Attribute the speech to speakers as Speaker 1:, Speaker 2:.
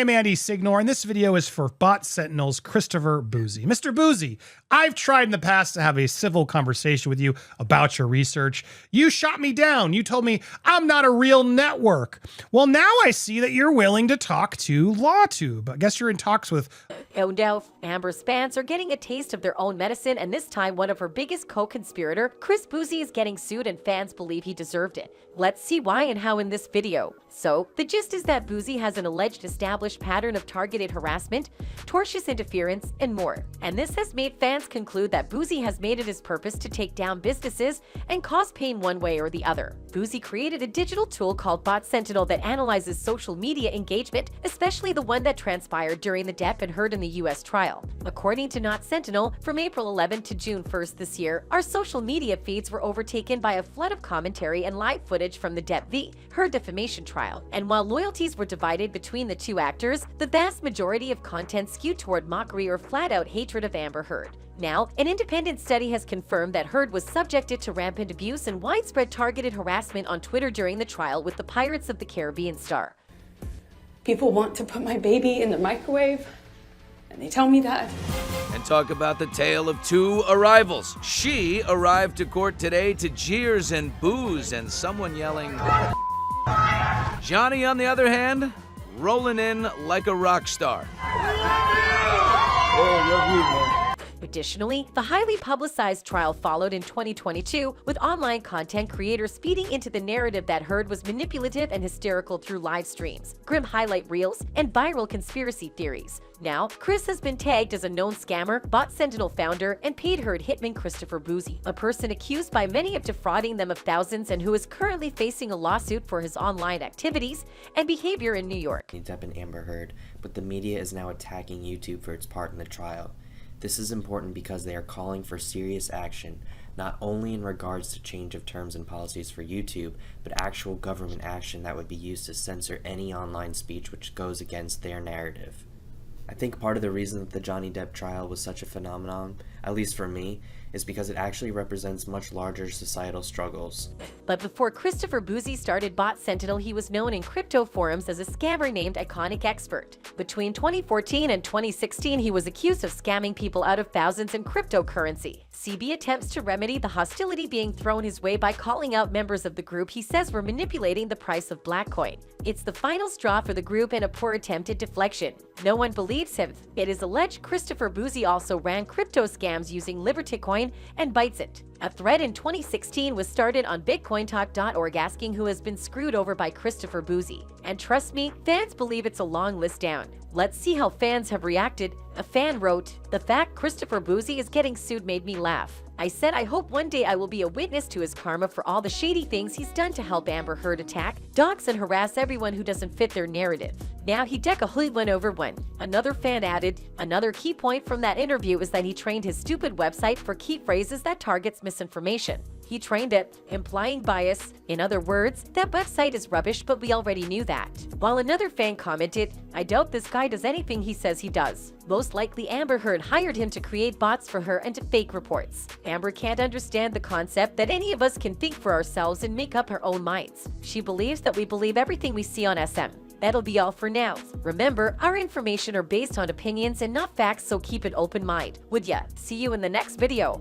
Speaker 1: am Andy Signor, and this video is for Bot Sentinel's Christopher Bouzy. Mr. Bouzy, I've tried in the past to have a civil conversation with you about your research. You shot me down. You told me I'm not a real network. Well, now I see that you're willing to talk to LawTube. I guess you're in talks with...
Speaker 2: Oh no, Amber's fans are getting a taste of their own medicine, and this time one of her biggest co-conspirator, Chris Bouzy, is getting sued, and fans believe he deserved it. Let's see why and how in this video. So, the gist is that Bouzy has an alleged established pattern of targeted harassment, tortious interference, and more. And this has made fans conclude that Bouzy has made it his purpose to take down businesses and cause pain one way or the other. Bouzy created a digital tool called Bot Sentinel that analyzes social media engagement, especially the one that transpired during the Depp and Heard in the US trial. According to Not Sentinel, from April 11 to June 1st this year, our social media feeds were overtaken by a flood of commentary and live footage from the Depp v. Heard defamation trial. And while loyalties were divided between the two actors, the vast majority of content skewed toward mockery or flat-out hatred of Amber Heard. Now, an independent study has confirmed that Heard was subjected to rampant abuse and widespread targeted harassment on Twitter during the trial with the Pirates of the Caribbean star.
Speaker 3: People want to put my baby in the microwave, and they tell me that.
Speaker 4: And talk about the tale of two arrivals. She arrived to court today to jeers and boos and someone yelling. Johnny, on the other hand, rolling in like a rock star.
Speaker 2: Additionally, the highly publicized trial followed in 2022, with online content creators feeding into the narrative that Heard was manipulative and hysterical through live streams, grim highlight reels, and viral conspiracy theories. Now, Chris has been tagged as a known scammer, Bot Sentinel founder, and paid Heard hitman Christopher Bouzy, a person accused by many of defrauding them of thousands and who is currently facing a lawsuit for his online activities and behavior in New York.
Speaker 5: Depp and Amber Heard, but the media is now attacking YouTube for its part in the trial. This is important because they are calling for serious action, not only in regards to change of terms and policies for YouTube, but actual government action that would be used to censor any online speech which goes against their narrative. I think part of the reason that the Johnny Depp trial was such a phenomenon, at least for me, is because it actually represents much larger societal struggles.
Speaker 2: But before Christopher Bouzy started Bot Sentinel, he was known in crypto forums as a scammer named Iconic Expert. Between 2014 and 2016, he was accused of scamming people out of thousands in cryptocurrency. CB attempts to remedy the hostility being thrown his way by calling out members of the group he says were manipulating the price of Blackcoin. It's the final straw for the group and a poor attempt at deflection. No one believes him. It is alleged Christopher Bouzy also ran crypto scams using Liberty Coin and Bitsent. A thread in 2016 was started on bitcointalk.org asking who has been screwed over by Christopher Bouzy. And trust me, fans believe it's a long list down. Let's see how fans have reacted. A fan wrote, "The fact Christopher Bouzy is getting sued made me laugh. I said I hope one day I will be a witness to his karma for all the shady things he's done to help Amber Heard attack, dox, and harass everyone who doesn't fit their narrative. Now he deck a hood one over one." Another fan added, "Another key point from that interview is that he trained his stupid website for key phrases that targets misinformation. He trained it, implying bias. In other words, that website is rubbish, but we already knew that." While another fan commented, "I doubt this guy does anything he says he does. Most likely Amber Heard hired him to create bots for her and to fake reports. Amber can't understand the concept that any of us can think for ourselves and make up our own minds. She believes that we believe everything we see on SM. That'll be all for now. Remember, our information are based on opinions and not facts, so keep an open mind. Would ya? See you in the next video."